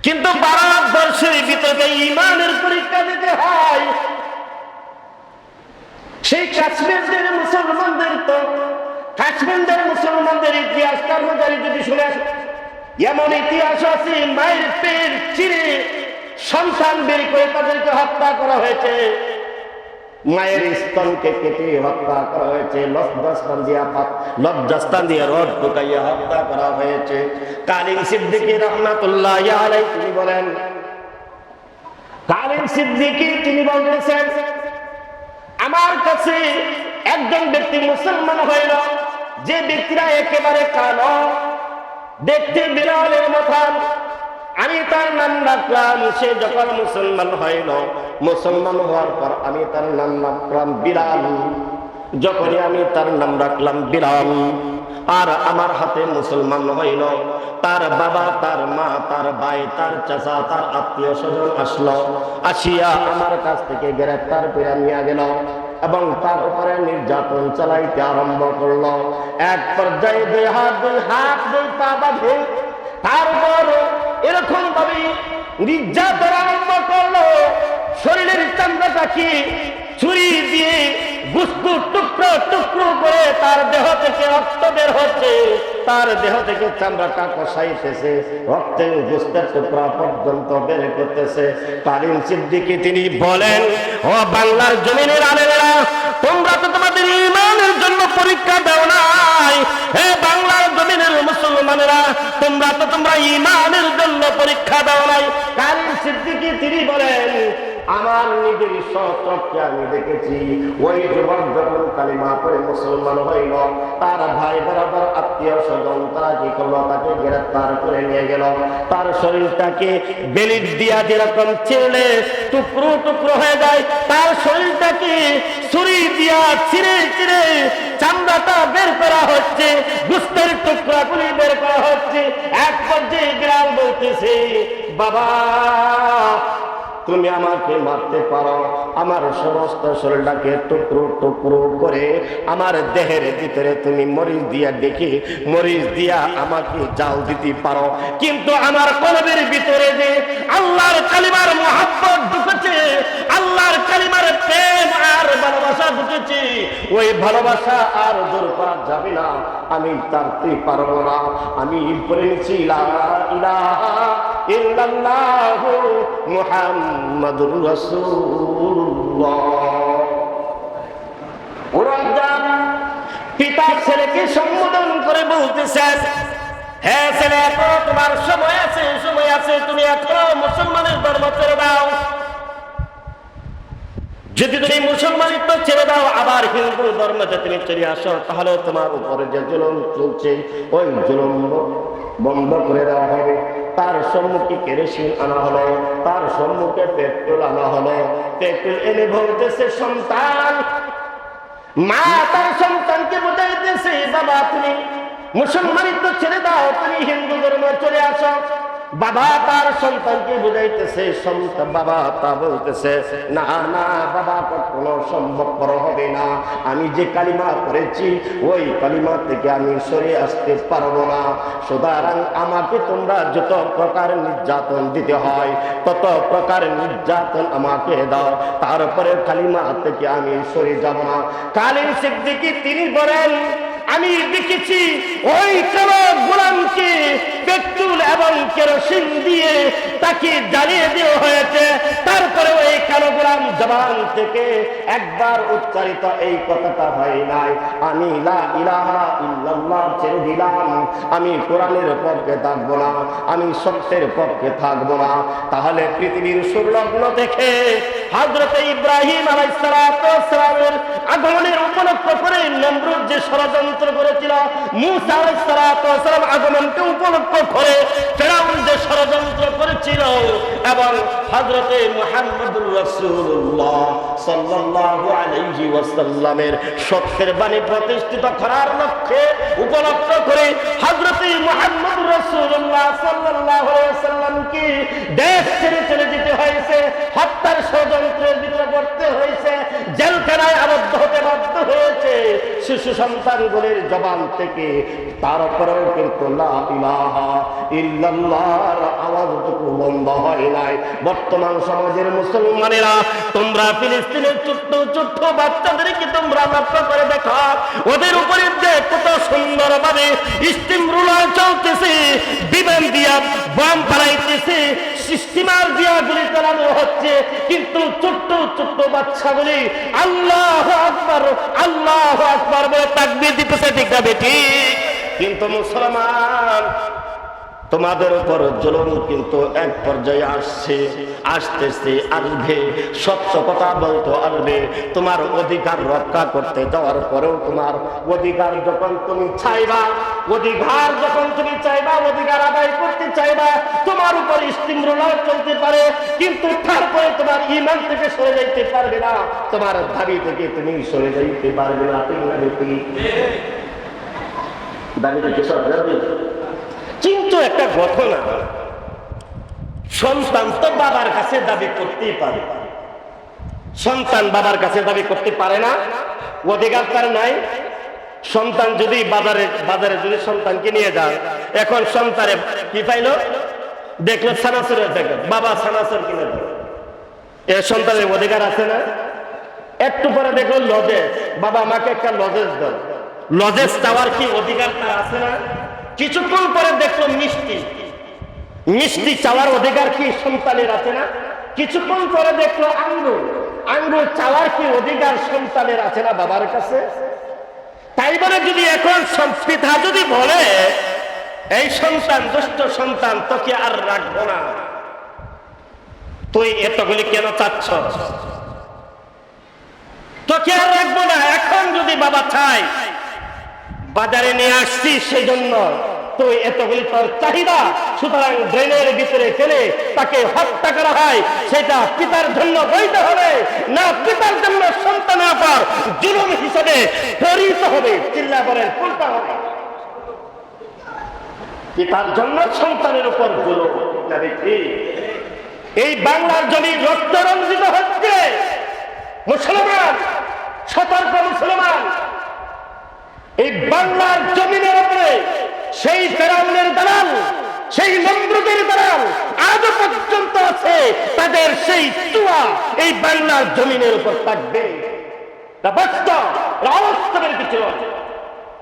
A: কিন্তু ভারতবর্ষের ভিতরে ঈমানের পরীক্ষা দিতে হয়। সেই কাশ্মীরের মুসলমানদের ইতিহাস কর্মচারী যদি শুনে, এমন ইতিহাস আছে, মায়ের পেট চিরে সন্তান বের করে তাদেরকে হত্যা করা হয়েছে, মায়ের স্তনকে কেটে হত্যা করা হয়েছে, লজ্জাস্থান দিয়ে রড ঢুকাইয়া হত্যা করা হয়েছে। কারীম সিদ্দিকী রাহমাতুল্লাহি আলাইহি তিনি বলেন, কারীম সিদ্দিকী তিনি বলতেছেন, আমার কাছে একজন ব্যক্তি মুসলমান হইল, যে ব্যক্তিরা একেবারে কালো, দেখতে বিড়ালের মতন, আমি তার নাম রাখলাম। সে যখন মুসলমান হইল, মুসলমান হওয়ার পর আমি তার নাম রাখলাম বিলাল। যখনই আমি তার নাম রাখলাম বিলাল, আর আমার হাতে মুসলমান হইল, তার বাবা, তার মা, তার ভাই, তার চাচা, তার আত্মীয় স্বজন আসলো, আসিয়া আমার কাছ থেকে গ্রেফতার করে নিয়ে গেল এবং তার উপরে নির্যাতন চালাইতে আরম্ভ করলো। এক পর্যায়ে দুই হাত দুই পা বাঁধে তার উপর এরকম ভাবে নির্যাতন আরম্ভ করলো। শরীরের চামড়াটাকে ছুরি দিয়ে গুস্তু টুকরো টুকরো করে তার দেহ থেকে রক্ত বের হচ্ছে, তার দেহ থেকে চামড়াটা কষাইতেছে, রক্তের গুস্তের টুকরা পর্যন্ত বের করতেছে। তালিম সিদ্দিকী তিনি বলেন, ও বাংলার জমিনের আলেমেরা, তোমরা তো তোমাদের ঈমানের জন্য পরীক্ষা দাও নাই। হে বাংলার জমিনের মুসলমানেরা, তোমরা তো তোমরা ঈমানের জন্য পরীক্ষা দাও নাই। তালিম সিদ্দিকী তিনি বলেন, আমার নিজের চক্ষে আমি দেখেছি ওই যুবক যখন কালিমা পড়ে মুসলমান হইল, তার ভাই বরাবর আত্মীয় স্বজন তারা কি করলো, তাকে গ্রেফতার করে নিয়ে গেল। তার শরীরটাকে বেলিট দিয়া যেরকম ছিঁড়লে টুকরো টুকরো হয়ে যায়, তার শরীরটাকে ছুরি দিয়া ছিঁড়ে ছিঁড়ে চামড়াটা বের করা হচ্ছে, গুস্তের টুকরাগুলি বের করা হচ্ছে। এক পর্যায়ে গ্রাম বলতেছে, বাবা তুমি আমাকে মারতে পারো, আমার সমস্ত শরীরটাকে টুকরো টুকরো করে আমার দেহের ভিতরে তুমি মরিচ দিয়া ডেকে মরিচ দিয়া আমাকে জাল দিতে পারো, কিন্তু আমার কলবের ভিতরে যে আল্লাহর কালিমার মুহাব্বত ঢুকেছে, আল্লাহর কালিমার প্রেম আর ভালোবাসা ঢুকেছে, ওই ভালোবাসা আর দূর করা যাবে না, আমি তারতে পারবো না। আমি বলে নিচ্ছি লা ইলাহা ইল্লাল্লাহু মুহাম্মাদুর রাসূলুল্লাহ। পিতা ছেলেকে সম্বোধন করে বলতেছেন, হ্যাঁ ছেলে, এখনো তোমার সময় আছে, সময় আছে, তুমি এখনো মুসলমানের ধর্ম ছেড়ে দাও। যদি তুমি মুসলমানিত্ব ছেড়ে দাও, আবার হিন্দু ধর্মে তুমি চলে আসো, তাহলে তোমার উপরে যে জুলুম চলছে ওই জুলুম বন্ধ করে দেওয়া হবে। তার সম্মুখে কেরোসিন আনা হলো, তার সম্মুখে পেট্রোল আনা হলো। পেট্রোল এনে বলতেছে, সন্তান, মা তার সন্তানকে বোঝাইতেছে, বাবা তুমি মুসলমানিত্ব ছেড়ে দাও, তুমি হিন্দু ধর্মে চলে আসো। বাবা তার সন্তানকে বুঝাইতেছে, বাবা তা বলতেছে, না না বাবা, কখনো সম্ভবপর হবে না, আমি যে কালিমা পড়েছি ওই কালিমা থেকে আমি সরে আসতে পারবো না, সুতরাং আমাকে তোমরা যত প্রকার নির্যাতন দিতে হয় তত প্রকার নির্যাতন আমাকে দাও, তারপরে কালিমা থেকে আমি সরে যাব না। তালিম সিদ্দিকী তিনি বলেন, আমি দেখেছি ওই কালো গোলামকে পেট্রোল এবং কেরোসিন দিয়ে তাকে জ্বালিয়ে দেওয়া হয়েছে, তারপরে ওই কালো গোলাম জবান থেকে একবার উচ্চারিত এই কথাটা হয় নাই, আমি লা ইলাহা ইল্লাল্লাহ ছেড়ে দিলাম, আমি কোরআনের পক্ষে থাকবো না, আমি সত্যের পক্ষে থাকবো না। তাহলে পৃথিবীর সুলগ্ন দেখে হযরত ইব্রাহিম আলাইহিস সালামের আগমনের উপলক্ষ করে নমরুদ যে ষড়যন্ত্র করেছিল, মূসা আলাইহিস সালাম আগমনকে উপলক্ষ করে ফিরআউন যে ষড়যন্ত্র করেছিল, এবং হযরত মুহাম্মদুর রাসূলুল্লাহ সাল্লাল্লাহু আলাইহি ওয়াসাল্লামের সত্যের বাণী প্রতিষ্ঠিত করার লক্ষ্যে উপলক্ষ করে হযরত মুহাম্মদুর রাসূলুল্লাহ সাল্লাল্লাহু আলাইহি ওয়াসাল্লামকে দেশ ছেড়ে চলে যেতে হয়েছে, হত্যার ষড়যন্ত্রের ভিতরে পড়তে হয়েছে, জেলখানায় আবদ্ধ হতে বাধ্য হয়েছে শিশু সন্তানগুলির জবান থেকে। তারপরেও কিন্তু লা ইলাহা ইল্লাল্লাহর আওয়াজটুকু বন্ধ হয় নাই। বর্তমান সমাজের মুসলমানেরা, তোমরা ফিলিস্তিনের ছোট্ট ছোট্ট বাচ্চাদেরকে তোমরা লক্ষ্য করে দেখো, ওদের উপরে যে কত সুন্দরভাবে স্টিম রুলার চলতেছে, বিমান দিয়া বম ফালাইতেছে, স্টিমার দিয়া গুলি চালানো হচ্ছে, কিন্তু ছোট্ট ছোট্ট বাচ্চাগুলি আল্লাহু আকবার আল্লাহু আকবার বলে তাকবীর দিতেছে, ঠিক না বেটি? কিন্তু মুসলমান, তোমাদের উপর জুলুম কিন্তু এক পর্যায়ে আসতেছে, আসবে, সত্য কথা বলতে আসবে। তোমার অধিকার রক্ষা করতে যাওয়ার পরেও তোমার অধিকার যখন তুমি চাইবা, অধিকার আদায় করতে চাইবা, তোমার উপর স্টিম রোলার চলতে পারে, কিন্তু তারপরে তোমার ঈমান থেকে সরে যাইতে পারবে না, তোমার দাবি থেকে তুমি সরে যাইতে পারবে না। দাবিটা কি সব দাবি? কিন্তু একটা ঘটনা, সন্তান তো বাবার কাছে দাবি করতেই পারে, সন্তান বাবার কাছে দাবি করতে পারে না, অধিকার তার নাই। সন্তান যদি বাজারে যদি সন্তানকে নিয়ে যায়, এখন সন্তানে কি পাইলো, দেখলো ছানাচুরের প্যাকেট, বাবা ছানাচুর কিনে দেয়, এর সন্তানের অধিকার আছে না? একটু পরে দেখলো লজেস, বাবা আমাকে একটা লজেস দাও, লজেস চাওয়ার কি অধিকার তার আছে না? কিছুক্ষণ পরে দেখলো মিষ্টি, মিষ্টি চাওয়ার অধিকার কি সন্তানের আছে না? কিছুক্ষণ পরে দেখলো আঙ্গুর, আঙ্গুর চাওয়ার কি অধিকার সন্তানের আছে না বাবার কাছে? তাই বলে যদি এখন পিতা যদি বলে এই সন্তান দুষ্ট সন্তান, তোকে আর রাখবো না, তুই এতগুলি কেন চাচ্ছ, তোকে আর রাখবো না, এখন যদি বাবা চাই বাজারে নিয়ে আসছি সেই জন্য তুই এতগুলি তোর চাহিদা, সুতরাং ড্রেনের ভিতরে ফেলে তাকে হত্যা করা হয়, সেটা পিতার জন্য বৈধ হবে না পিতার জন্য সন্তানের উপর জুলুম হিসেবে পরিণত হবে? চিল্লা বলেন কোনটা হবে? পিতার জন্য সন্তানের উপর জুলুম। এই বাংলার জমি রক্ত রঞ্জিত হচ্ছে, মুসলমান সতর্ক মুসলমান, এই বাংলার জমিনের উপরে সেই ফেরাউনের দালাল, সেই নমরুদের দালাল আজও পর্যন্ত আছে, তাদের সেই চুয়া এই বাংলার জমিনের উপর থাকবে। বাস্তবের কিছু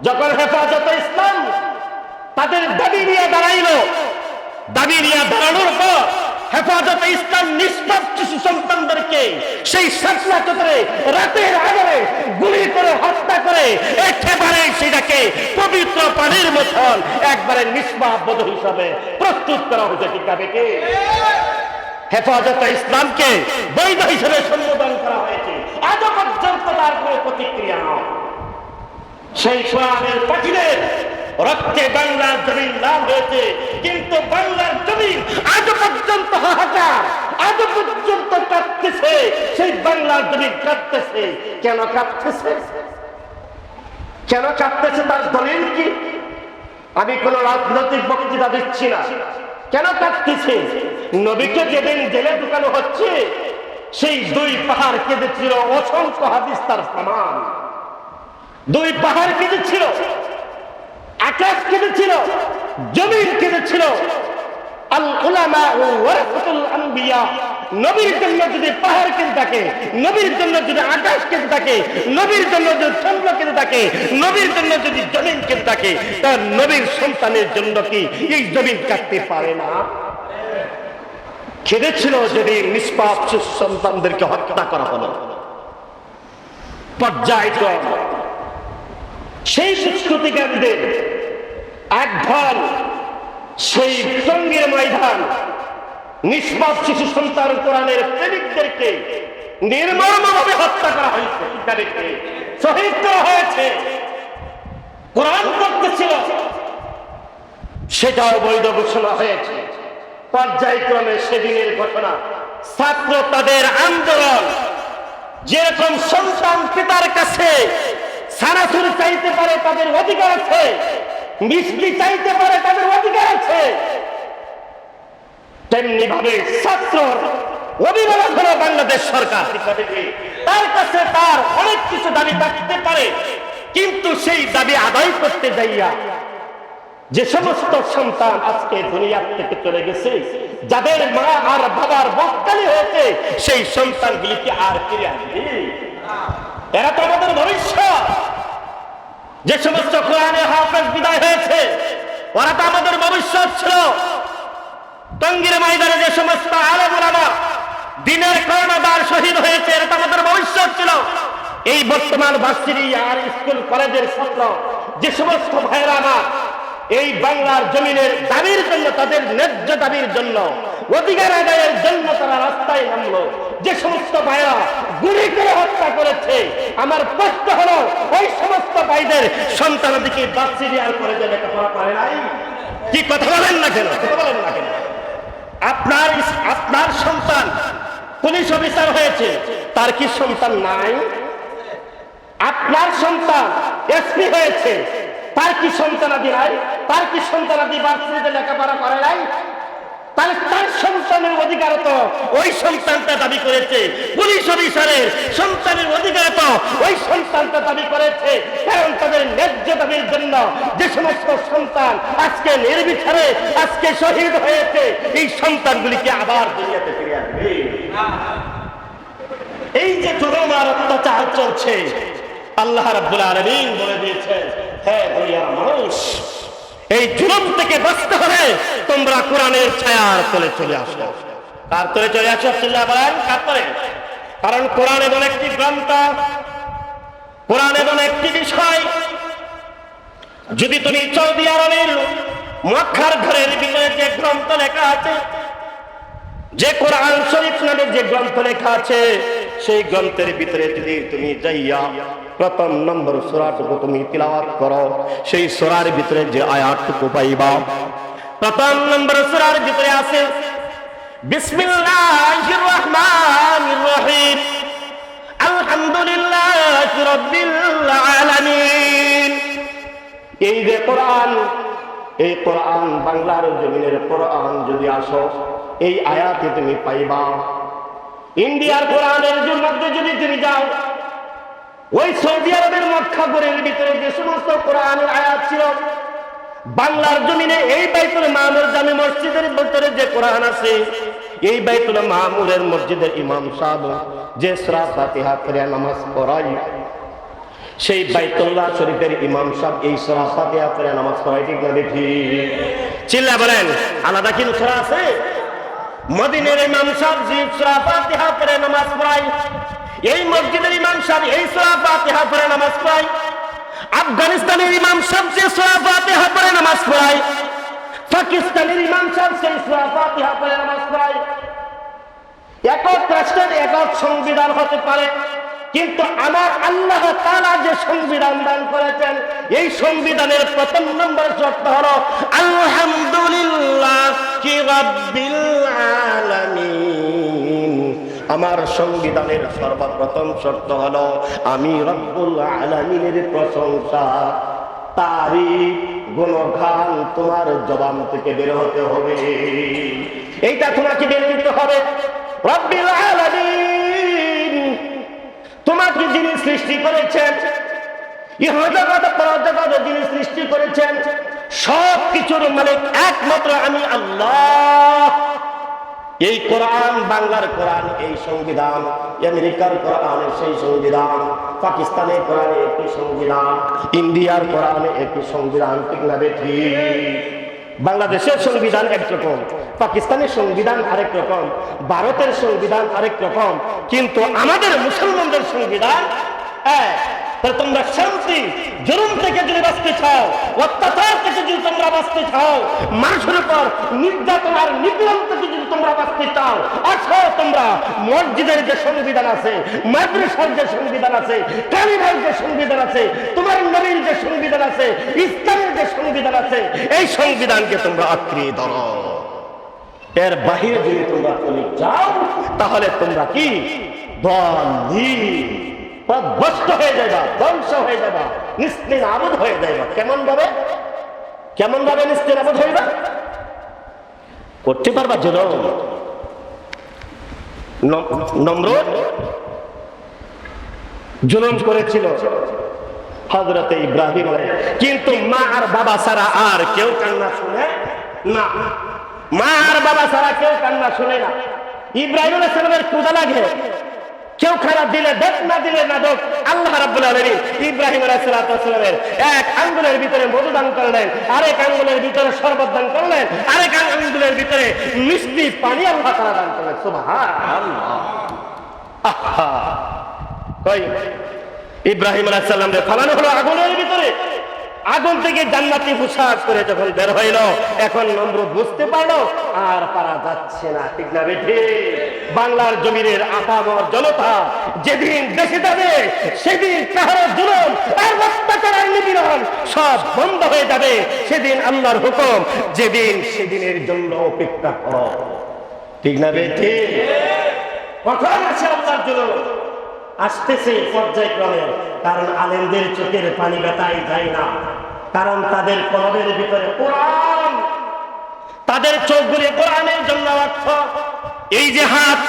A: যখন হেফাজতে ইসলাম তাদের দাবি নিয়ে দাঁড়াইল, দাবি নিয়ে দাঁড়ানোর পর হেফাজতে ইসলাম নিষ্পাপ শিশু সন্তানদেরকে সেই শাপলা চত্বরে রাতের আধারে গুলি করে হত্যা করে একেবারে সেটাকে পবিত্র পানির মতন একবারে নিষ্পাপ বধ হিসাবে প্রস্তুত করা হয়েছে। ঠিক আছে, হেফাজতে ইসলামকে বৈধ হিসেবে সম্বোধন করা হয়েছে, আজও পর্যন্ত তার কোনো প্রতিক্রিয়া নয়। সেই কোরআনের পাখিদের রক্তে বাংলার জমিন লাভ হয়েছে, কিন্তু বাংলার জমিন আজও পর্যন্ত হাহাকার, আজও পর্যন্ত কাঁপতেছে, সেই বাংলার জমিন কাঁপতেছে। কেন কাঁপতেছে? কেন কাঁপতেছে তার দলিল কি? আমি কোন রাজনৈতিক বক্তৃতা দিচ্ছি না। কেন কাঁপতেছে? নবীকে যেদিন জেলে ঢুকানো হচ্ছে সেই দুই পাহাড় কেঁদেছিল, অসংখ্য হাদিস তার প্রমাণ। দুই পাহাড় কেঁদেছিল, আকাশ কেঁদেছিল, জমিন কেঁদেছিল। আল উলামা ওয়ারাসাতুল আম্বিয়া, নবীর জন্য যদি পাহাড় কেঁদে থাকে, নবীর জন্য যদি আকাশ কেঁদে থাকে, নবীর জন্য যদি চন্দ্র কেঁদে থাকে, নবীর জন্য যদি জমিন কেঁদে থাকে, তার নবীর সন্তানের জন্য কি এই জমিন কাটতে পারে না? কেঁদেছিল যদি নিষ্পাপ সন্তানদেরকে হত্যা করা হলো। পর্যায়ক্রম সেই সংস্কৃতিকারীদের এক ঢল সেই টঙ্গীর ময়দান নিষ্পাপ শিশু সন্তান কোরআনের প্রেমিকদেরকে নির্মমভাবে হত্যা করা হয়েছে, শহীদ করা হয়েছে। কোরআন পড়তেছিল, সেটাও বৈধ ঘোষণা হয়েছে। পর্যায়ক্রমে সেদিনের ঘটনা, ছাত্র তাদের আন্দোলন, যেরকম সন্তান পিতার কাছে সারাসুর চাইতে পারে তাদের অধিকার আছে, মিষ্টি চাইতে পারে তাদের অধিকার আছে, তেমনি ভাবে ছাত্র অভিভাবক হলো বাংলাদেশ সরকার, তার কাছে তার অনেক কিছু দাবি থাকতে পারে, কিন্তু সেই দাবি আদায় করতে যাইয়া যে সমস্ত সন্তান আজকে দুনিয়ার থেকে চলে গেছে, যাদের মা আর বাবার বকখালি হয়েছে, সেই সন্তানগুলিকে আর ফিরে আসবে? এরা তো আমাদের ভবিষ্যৎ। যে সমস্ত কোরআনে হাফেজ বিদায় হয়েছে, ওরা তো আমাদের ভবিষ্যৎ ছিল। টঙ্গীর ময়দানে যে সমস্ত আলেম ওলামা দিনের কর্ণধার শহীদ হয়েছে, এরা তো আমাদের ভবিষ্যৎ ছিল। এই বর্তমান ভার্সিটি আর স্কুল কলেজের ছাত্র যে সমস্ত ভাইরা আমার এই বাংলার জমিনের দাবির জন্য, তাদের ন্যায্য দাবির জন্য, অধিকার আদায়ের জন্য তারা রাস্তায় নামলো, যে সমস্ত ভাইরা গুলি করে হত্যা করেছে, আমার প্রশ্ন হলো ওই সমস্ত ভাইদের সন্তানাদিকে ভার্সিটি আর কলেজে লেখাপড়া করে নাই? কি কথা বলেন না কেন? কথা বলেন না কেন? আপনার সন্তান পুলিশ অফিসার হয়েছে, তার কি সন্তান নাই? আপনার সন্তান এসপি হয়েছে, তার কি সন্তানাদি নাই? তার কি সন্তানাদি ভার্সিটিতে লেখাপড়া করে নাই? তাহলে তার সন্তানের অধিকার তো ওই সন্তানটা দাবি করেছে, পুলিশ অফিসারের সন্তানের অধিকার তো ওই সন্তানটা দাবি করেছে। কারণ তাদের ন্যায্য দাবির জন্য যে সমস্ত সন্তান আজকে নির্বিচারে আজকে শহীদ হয়েছে, এই সন্তানগুলিকে আবার দুনিয়াতে ফিরে আসবে। এই যে জুলুম আর অত্যাচার চলছে, আল্লাহ রাব্বুল আলামিন বলে দিয়েছেন, হে দুনিয়ার মানুষ, এই জুলুম থেকে বাঁচতে হলে তোমরা কোরআনের ছায়ার তলে চলে আসো। কার তলে চলে আসো? আল্লাহ বলেন কার তলে? কারণ কোরআন এমন একটি গ্রন্থ, কোরআন এমন একটি বিষয়, যদি তুমি সৌদি আরবের মক্কার ঘরের ভিতরে যে গ্রন্থ লেখা আছে, যে কোরআন শরীফ নামে যে গ্রন্থ লেখা আছে, সেই গ্রন্থের ভিতরে যদি তুমি যাইয়া প্রথম নম্বর সূরাটুকু তুমি তিলাওয়াত করো, সেই সূরার ভিতরে যে আয়াতটুকু পাইবা, প্রথম নম্বর সূরার ভিতরে আছে বিসমিল্লাহির রহমানির রহিম, আলহামদুলিল্লাহি রাব্বিল আলামিন। এই যে কোরআন, এই কোরআন বাংলার জমিনের কোরআন যদি আসো, এই আয়াতে তুমি পাইবা। ইন্ডিয়ার কোরআনের মধ্যে যদি তুমি যাও, ওই সৌদি আরবের মক্কা ঘরের ভিতরে যে সমস্ত কোরআনের আয়াত ছিল, বাংলার জমিনে এই বাইতুল মামুর জামে মসজিদের ভিতরে যে কোরআন আছে, এই বাইতুল মামুরের মসজিদের ইমাম সাহেব যে সূরা ফাতিহা পড়ে নামাজ পড়ায়, সেই বাইতুল্লাহ শরীফের ইমাম সাহেব এই সূরা ফাতিহা পড়ে নামাজ পড়ায়। ঠিক না দেখি? চিল্লা বলেন, আলাদা কি সূরা আছে? মদিনার ইমাম সাহেব যে সূরা ফাতিহা পড়ে নামাজ পড়ায়, এই মসজিদের ইমাম সাহেব এই সূরা ফাতিহা পড়ে নামাজ পড়ায়। আফগানিস্তানের ইমাম সাহেব যে সূরা ফাতিহা পড়ে নামাজ পড়ায়, পাকিস্তানের ইমাম সাহেব সেই সূরা ফাতিহা পড়ে নামাজ পড়ায়। একক রাষ্ট্রের একক সংবিধান হতে পারে, কিন্তু আমার আল্লাহ তাআলা যে সংবিধান দান করেছেন, এই সংবিধানের প্রথম নম্বর শর্ত হলো আলহামদুলিল্লাহি রাব্বিল আলামিন। আমার সংবিধানের সর্বপ্রথম শর্ত হলো আমি রব্বুল আলামিনের প্রশংসা, তারিফ, গুণগান তোমার জবান থেকে বের হতে হবে। এইটা তোমাকে বের করতে হবে। রব্বুল আলামিন, তোমাকে যিনি সৃষ্টি করেছেন, ইহজগৎ পরজগৎ যিনি সৃষ্টি করেছেন, সব কিছুর মালিক একমাত্র আমি আল্লাহ। এই কোরআন, বাংলার কোরআন এই সংবিধান, আমেরিকার কোরআনে সেই সংবিধান, পাকিস্তানের কোরআনে একটি সংবিধান, ইন্ডিয়ার কোরআনে একটি সংবিধান। ঠিক না বেঠি? বাংলাদেশের সংবিধান একরকম, পাকিস্তানের সংবিধান আরেক রকম, ভারতের সংবিধান আরেক রকম, কিন্তু আমাদের মুসলমানদের সংবিধান এক। তোমরা শান্তি, জুলুম থেকে যদি বাঁচতে চাও, অত্যাচার থেকে যদি তোমরা বাঁচতে চাও, মানুষের উপর নির্যাতন আর নিপীড়ন থেকে যদি তোমরা বাঁচতে চাও, আসো তোমরা মসজিদের যে সংবিধান আছে, মাদ্রাসার যে সংবিধান আছে, কালিমার যে সংবিধান আছে, তোমার নবীর যে সংবিধান আছে, ইসলামের যে সংবিধান আছে, এই সংবিধানকে তোমরা আঁকড়ে ধরো। এর বাহিরে যদি তোমরা চলে যাও, তাহলে তোমরা কি পথভ্রষ্ট হয়ে যাবা, ধ্বংস হয়ে যাবা, নিস্তেনাবুদ হয়ে যাবা। কেমন ভাবে? কেমন ভাবে নিস্তেনাবুদ হইবা? করতে পারবা জুলুম। নমরুদ জুলুম করেছিল হযরতে ইব্রাহিম আলাইহিস, কিন্তু মা আর বাবা ছাড়া আর কেউ কান্না শুনে না। মা আর বাবা ছাড়া কেউ কান্না শুনে না। ইব্রাহিম আলাইহিস সালামের ক্ষুধা লাগে, কেউ খারাপ দিলে দেখ, না দিলে না দেখ, আল্লাহ রাব্বুল আলামিন ইব্রাহিম আলাইহিস সালামের এক আঙ্গুলের ভিতরে মধু দান করলেন, আরেক আঙ্গুলের ভিতরে শরবত দান করলেন, আরেক আঙ্গুলের ভিতরে মিষ্টি পানি আল্লাহ তাআলা দান করলেন। সুবহানাল্লাহ। আহা, কই ইব্রাহিম আলাইহিস সালামকে ফালানো হলো আগুনের ভিতরে, আগুন থেকে জান্নাতি পোশাক করে যখন বের হইল, এখন নমরুদ বুঝতে পারলো আর পারা যাচ্ছে না। ঠিক না বেঠি? বাংলার জমিনের আপামর জনতা যেদিন দেশে যাবে, সেদিন কাহার জুলুম আর অত্যাচার আর নিপীড়ন সব বন্ধ হয়ে যাবে। সেদিন আল্লাহর হুকুম, যেদিন সেদিনের জন্য অপেক্ষা করো। ঠিক না বেঠি? কখন আছে আল্লাহর জুলুম? আসতেছে পর্যায়ক্রমে, কারণ আলেমদের চোখের পানি বেতাই যায় না। কারণ তাদের কলবের ভিতরে কোরআন, তাদের চোখগুলি কোরআনের জন্য অর্থ। এই যে হাত,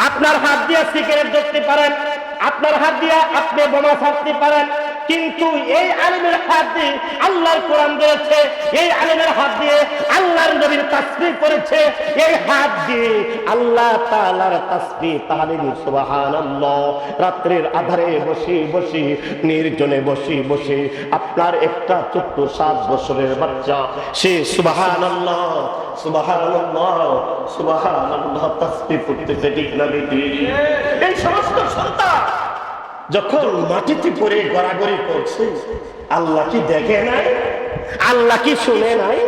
A: আপনার হাত দিয়ে সিগারেট ধরতে পারেন, আপনার হাত দিয়ে আপনি বোমা ছাড়তে পারেন, কিন্তু এই আলিমের হাত দিয়ে আল্লাহর কোরআন ধরেছে, এই আলিমের হাত দিয়ে আল্লাহর নবীর তাসবিহ করেছে, এই হাত দিয়ে আল্লাহ তাআলার তাসবিহ তাহলিল সুবহানাল্লাহ। রাত্রির আধারে বসে বসে, নির্জনে বসে বসে আপনার একটা ছোট্ট 7 বছরের বাচ্চা সে সুবহানাল্লাহ সুবহানাল্লাহ সুবহানাল্লাহ তাসবিহ পড়তেছে, ঠিক না বেটি? এই সমস্ত সন্তান যখন মাটিতে পড়ে গড়াগড়ি করছে, আল্লাহ কি দেখে নাই? আল্লাহ কি শুনে নাই?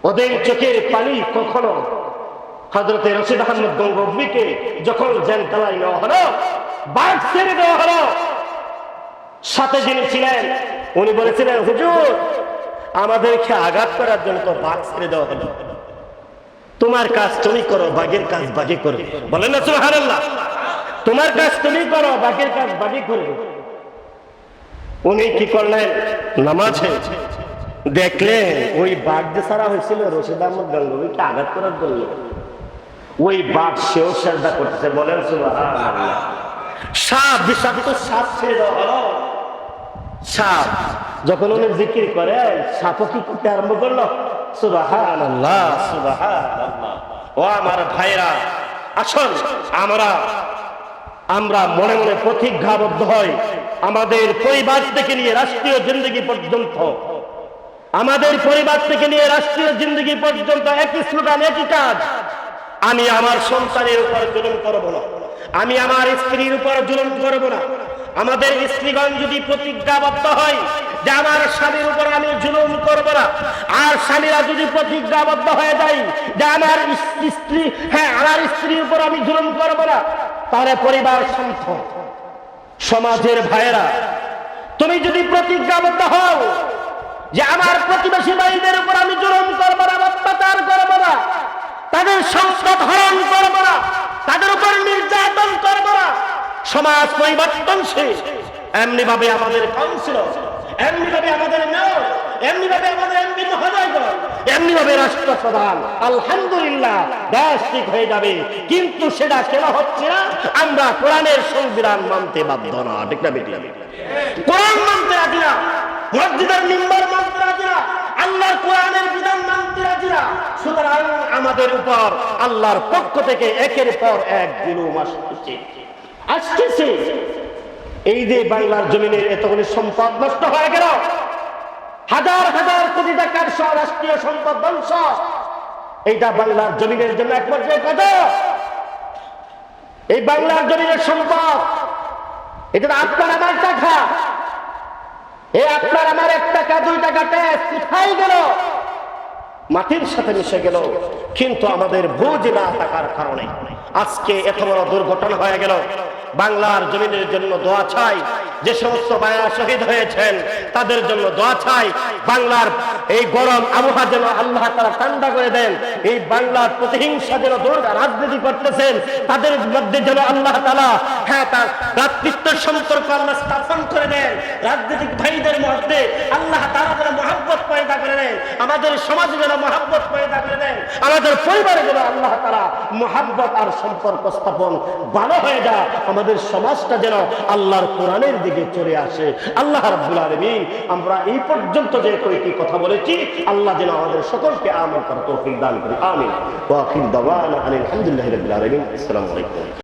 A: ওদের চোখের পানি কখনো হযরত রশিদ আহমদ গঙ্গোবীকে যখন জেলখানায় নেওয়া হলো, বাঘ ছেড়ে দেওয়া হলো, সাথে যিনি ছিলেন উনি বলেছিলেন, হুজুর আমাদেরকে আঘাত করার জন্য তো বাঘ ছেড়ে দেওয়া হলো, তোমার কাজ তুমি করো, বাঘের কাজ বাঘে করে। বলেন না সুবহানাল্লাহ? তোমার কাজ তুমি করো, বাঘের কাজ বাঘে করবে। উনি কি করলেন? নামাজে দেখলেন ওই বাঘ যে ছাড়া হয়েছিল রশিদ আহমদ গঙ্গোবীকে আঘাত করার জন্য, ওই বাঘ সেও সেজদা করতেছে। বলেন সুবহানাল্লাহ? সাপ, বিষাক্ত সাপ ছেড়ে দেওয়া হলো। সাপ যখন উনি জিকির করে, সাপও কি করতে আরম্ভ করলো? সুবহানাল্লাহ সুবহানাল্লাহ। ও আমার ভাইরা, আসুন আমরা মনে মনে প্রতিজ্ঞাবদ্ধ হই, আমাদের পরিবার থেকে নিয়ে রাষ্ট্রীয় জিন্দগি পর্যন্ত, আমাদের পরিবার থেকে নিয়ে রাষ্ট্রীয় জিন্দগি পর্যন্ত একই স্লোগান, একই কাজ। আমি আমার সন্তানের উপর জুলুম করব না, আমি আমার স্ত্রীর উপর জুলুম করব না। আমাদের স্ত্রীগণ যদি প্রতিজ্ঞাবদ্ধ হয় যে আমার স্বামীর উপর আমি জুলুম করব না, আর স্বামীরা যদি প্রতিজ্ঞাবদ্ধ হয়ে যায় যে আমার স্ত্রীর উপর আমি জুলুম করব না, তাহলে পরিবার শান্ত। সমাজের ভাইয়েরা, তুমি যদি প্রতিজ্ঞাবদ্ধ হও যে আমার প্রতিবেশী ভাইদের উপর আমি জুলুম করব না, অত্যাচার করব না, তাদের সম্পদ হরণ করব না, তাদের উপর নির্যাতন করব না, সমাজ পরিবর্তনশীল। এমনি ভাবে আমাদের কাউন্সিলর, এমনি ভাবে আমাদের মেয়র, এমনি ভাবে আমাদের এমপি মহোদয়গণ, এমনি ভাবে রাষ্ট্রপ্রধান, আলহামদুলিল্লাহ দেশ ঠিক হয়ে যাবে। কিন্তু সেটা কেন হচ্ছে না? আমরা কোরআনের সংবিধান মানতে বাধ্য না, ঠিক না বেটি? কোরআন মানতে রাজি না, মসজিদের মিম্বার মানতে রাজি না, আল্লাহর কোরআনের বিধান মানতে রাজি না। সুতরাং আমাদের উপর আল্লাহর পক্ষ থেকে একের পর এক জুলুম আসতেছে। এই যে বাংলার জমিনের এতগুলি সম্পদ নষ্ট হয়ে গেল, হাজার হাজার কোটি টাকার রাষ্ট্রীয় সম্পদ ধ্বংস, এইটা বাংলার জমিনের জন্য এক পর্যায়ে কত? এই বাংলার জমিনের সম্পদ, এটা আপনার আমার টাকা, এই আপনার আমার 1 টাকা 2 টাকা ট্যাক্স কোথায় গেল? মাটির সাথে মিশে গেল। কিন্তু আমাদের বুঝ না থাকার কারণে আজকে এত বড় দুর্ঘটনা হয়ে গেল। বাংলার জমিনের জন্য দোয়া চাই, যে সমস্ত ভাইরা শহীদ হয়েছেন তাদের জন্য দোয়া চাই। বাংলার এই গরম আবহাওয়া যেন আল্লাহ তাআলা ঠান্ডা করে দেন। এই বাংলার প্রতিহিংসা যেন দূর, রাজনীতি করতেছেন তাদের মধ্যে যেন আল্লাহ তাআলা তার ভ্রাতৃত্বের সম্পর্ক আল্লাহ স্থাপন করে দেন। রাজনৈতিক ভাইদের মধ্যে আল্লাহ তাআলা যেন মহব্বত পয়দা করে দেন, আমাদের সমাজে যেন মহব্বত পয়দা করে দেন, আমাদের পরিবারে যেন আল্লাহ তাআলা মহব্বত আর সম্পর্ক স্থাপন ভালো হয়ে যায়, আমাদের সমাজটা যেন আল্লাহর কোরআনের দিকে চলে আসে। আল্লাহ রাব্বুল আলামিন আমরা এই পর্যন্ত যে কয়েকটি কথা বলেছি, আল্লাহ যেন আমাদের সকলকে আমল করার তৌফিক দান করে। আমিন। ওয়া আখিরু দাওয়ানা আলহামদুলিল্লাহি রাব্বিল আলামিন। আসসালামু আলাইকুম।